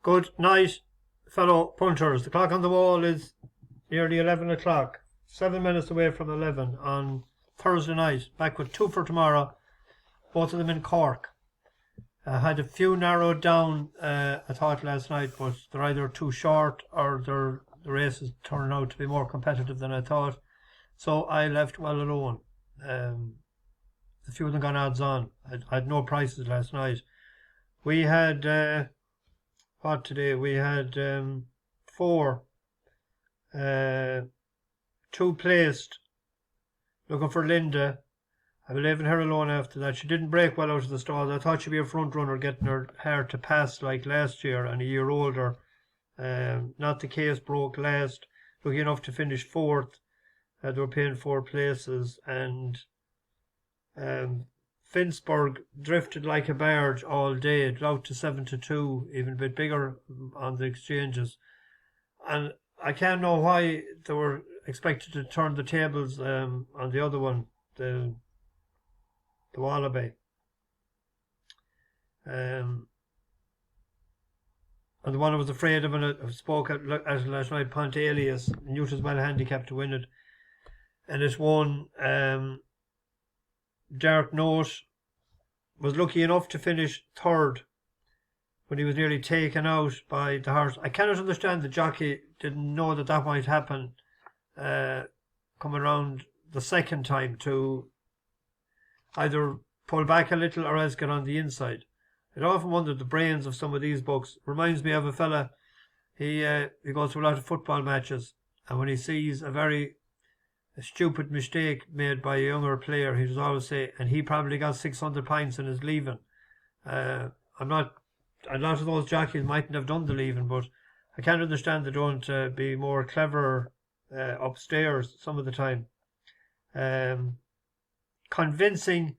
Good night, fellow punters. The clock on the wall is nearly 11 o'clock. 7 minutes away from 11 on Thursday night. Back with two for tomorrow. Both of them in Cork. I had a few narrowed down, I thought, last night, but they're either too short or the race is turning out to be more competitive than I thought. So I left well alone. A few of them got odds on. I had no prices last night. We had, what today? We had 4. 2 placed. Looking for Linda. I was leaving her alone after that. She didn't break well out of the stalls. I thought she'd be a front runner, getting her hair to pass like last year and a year older. Not the case, broke last. Lucky enough to finish 4th. They were paying 4 places, and Finnsburg drifted like a barge all day. It was out to 7-2, even a bit bigger on the exchanges. And I can't know why they were expected to turn the tables on the other one, the Wallaby. And the one I was afraid of, and I spoke at it last night, Ponte Elias, Newton's well handicapped to win it. And it won. Dark Note was lucky enough to finish 3rd when he was nearly taken out by the horse. I cannot understand the jockey didn't know that might happen coming around the second time to either pull back a little or else get on the inside. I'd often wondered the brains of some of these books. Reminds me of a fella, he goes to a lot of football matches, and when he sees a stupid mistake made by a younger player, he just always say, and he probably got 600 pints and is leaving. A lot of those jockeys mightn't have done the leaving, but I can't understand they don't be more clever upstairs some of the time. Convincing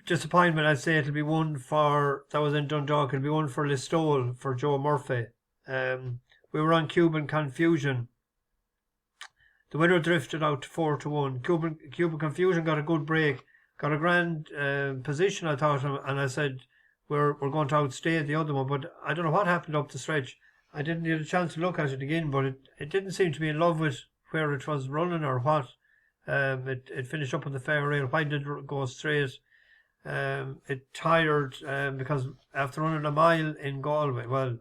disappointment, I'd say it'll be one for, that was in Dundalk, it'll be one for Listowel, for Joe Murphy. We were on Cuban Confusion. The winner drifted out to 4-1. Cuban Confusion got a good break, got a grand position, I thought, and I said we're going to outstay the other one, but I don't know what happened up the stretch. I didn't get a chance to look at it again, but it didn't seem to be in love with where it was running or what. It finished up on the fair rail. Why did it go straight? It tired because after running a mile in Galway,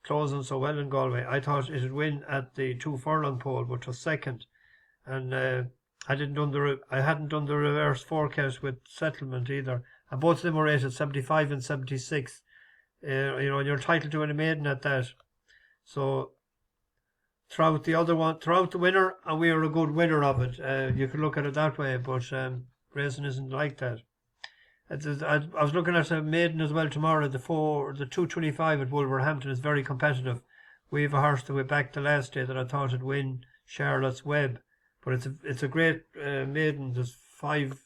closing so well in Galway, I thought it would win at the 2 furlong pole, but was second. And I hadn't done the reverse forecast with settlement either. And both of them were rated 75 and 76. And you're entitled to win a maiden at that. So throughout the winner, and we are a good winner of it. You could look at it that way, but racing isn't like that. I was looking at a maiden as well tomorrow. The 225 at Wolverhampton is very competitive. We have a horse that we backed the last day that I thought would win, Charlotte's Web, but it's a great maiden. There's 5.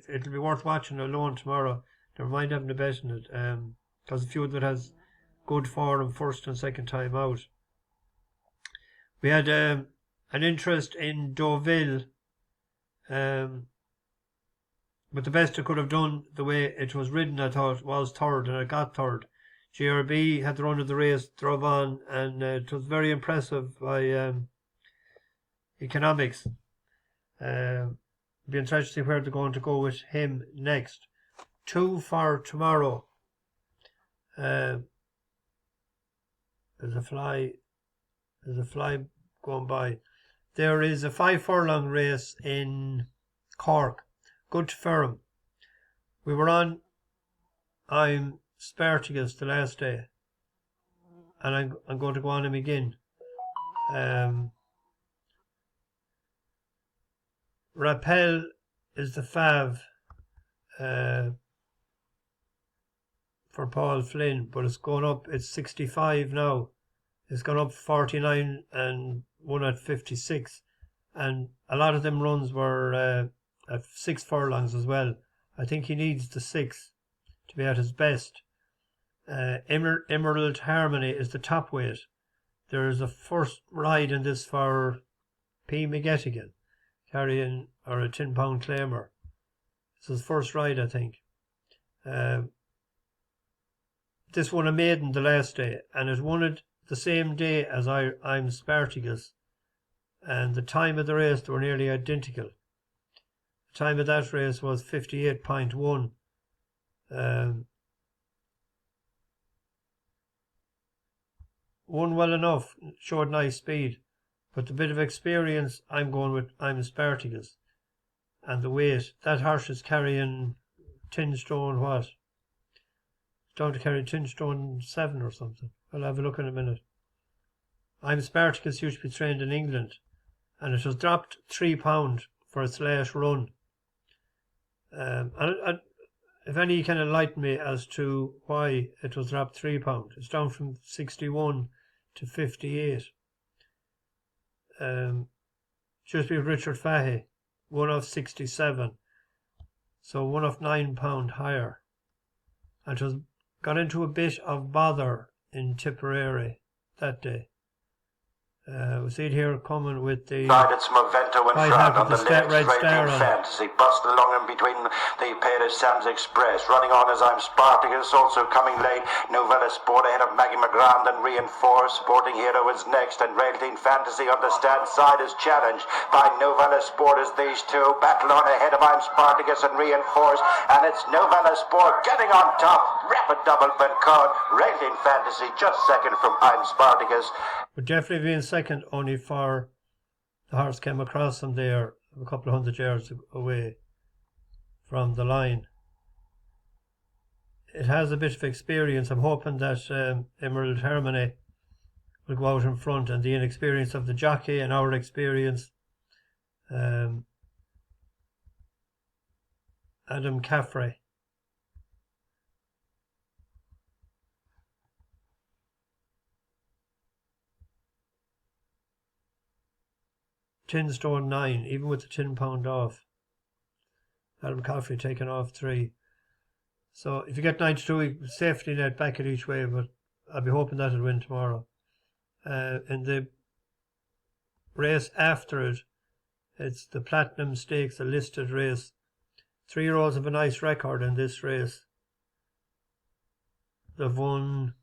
It'll be worth watching alone tomorrow. Never mind having a bet in it, because a few of it has good form first and second time out. We had an interest in Deauville. But the best it could have done, the way it was ridden, I thought, was 3rd, and it got 3rd. GRB had the run of the race, drove on, and it was very impressive by economics. It'll be interesting to see where they're going to go with him next. 2 for tomorrow. There's a fly going by. There is a 5 furlong race in Cork. Good for him. We were on Spartacus the last day, and I'm going to go on him again. Rappel is the fav for Paul Flynn, but it's gone up. It's 65 now. It's gone up 49 and one at 56, and a lot of them runs were at 6 furlongs as well. I think he needs the 6 to be at his best. Emerald Harmony is the top weight. There is a first ride in this for P. McGettigan, carrying, or a 10 pound claimer. This is his first ride, I think. this won a maiden the last day, and it won it the same day as I'm Spartacus, and the time of the race they were nearly identical. The time of that race was 58.1. Won well enough, showed nice speed, but the bit of experience I'm going with I'm Spartacus, and the weight, that horse is carrying 10 stone what? It's down to carry 10 stone 7 or something. I'll have a look in a minute. I'm Spartacus used to be trained in England, and it was dropped £3 for its last run. If any can enlighten me as to why it was dropped £3, it's down from 61 to 58. Just be Richard Fahey, one of 67, so one of £9 higher, and it was got into a bit of bother in Tipperary that day. We see it here coming with the It's Movento in front on the left, red star on Fantasy, bust along in between the pair of Sam's Express, running on as I'm Spartacus, also coming late, Novella Sport ahead of Maggie McGrath and Reinforced, Sporting Hero is next, and Railteen Fantasy on the stand side is challenged by Novella Sport as these two battle on ahead of I'm Spartacus and Reinforced, and it's Novella Sport getting on top, rapid double been caught, Railteen Fantasy just second from I'm Spartacus. Would definitely be in second, only for the horse came across him there a couple of 100 yards away from the line. It has a bit of experience. I'm hoping that Emerald Harmony will go out in front, and the inexperience of the jockey and our experience, Adam Caffrey. £10 9, even with the £10 off. Adam Caffrey taking off 3. So if you get 92, safety net back at each way, but I'll be hoping that it'll win tomorrow. In the race after it, it's the Platinum Stakes, a listed race. 3-year-olds have a nice record in this race. They've won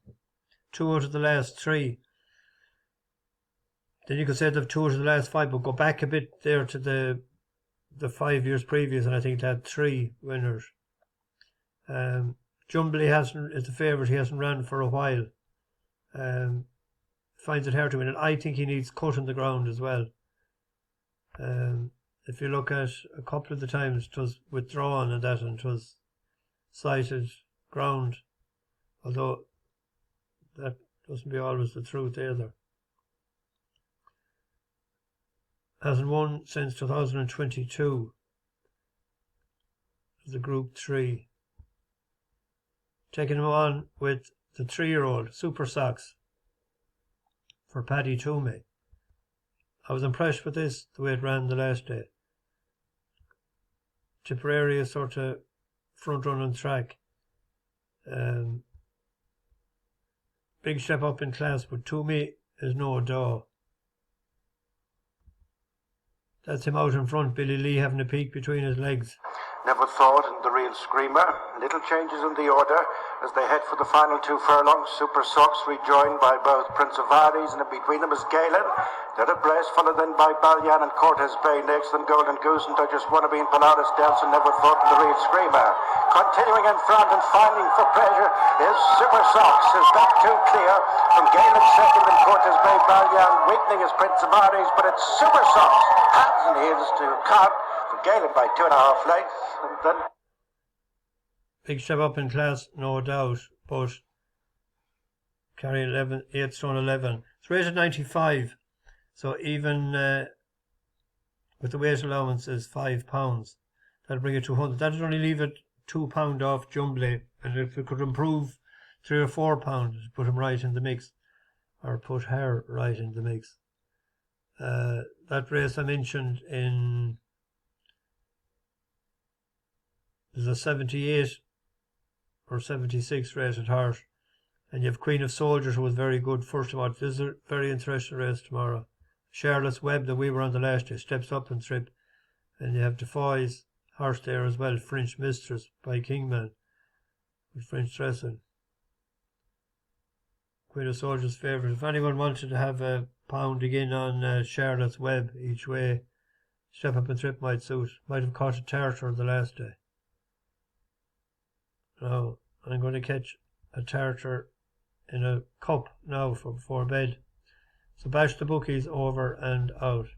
2 out of the last 3. Then you could say they've 2 out of the last 5, but go back a bit there to the 5 years previous, and I think they had 3 winners. Jumbly is the favourite. He hasn't ran for a while. Finds it hard to win, and I think he needs cut on the ground as well. If you look at a couple of the times, it was withdrawn and that, and it was sighted ground, although that doesn't be always the truth either. Hasn't won since 2022. The Group 3. Taking him on with the 3-year-old Super Sox for Paddy Toomey. I was impressed with this, the way it ran the last day. Tipperary is sort of front running track. Big step up in class, but Toomey is no daw. That's him out in front, Billy Lee having a peek between his legs. Never thought, and the real screamer. Little changes in the order as they head for the final 2 furlongs. Super Sox rejoined by both Prince of Ardis, and in between them is Galen. They're abreast, followed then by Balyan and Cortes Bay next, then Golden Goose and Duchess Wannabe and Polaris Delson. Never thought, and the real screamer. Continuing in front and fighting for pleasure is Super Sox. Is that too clear? From Galen second and Cortes Bay, Balyan weakening is Prince of Ardis, but it's Super Sox. Hands and heels to cut. Galen by 2.5 lengths, and then big step up in class, no doubt, but carrying 8 stone 11. It's rated 95, so even with the weight allowance is £5. That'll bring it to 100. That'll only leave it £2 off Jumbly, and if it could improve £3 or £4, put him right in the mix, or put her right in the mix. That race I mentioned in. There's a 78 or 76 rated horse, and you have Queen of Soldiers, who was very good first of all. This is a very interesting race tomorrow. Charlotte's Web, that we were on the last day, steps up and trip, and you have Defoy's horse there as well, French Mistress by Kingman with French dressing. Queen of Soldiers' favourite. If anyone wanted to have a pounding in on Charlotte's Web each way, Step Up and Trip might suit. Might have caught a tartar the last day. Now, I'm going to catch a tartar in a cup now for before bed. So bash the bookies over and out.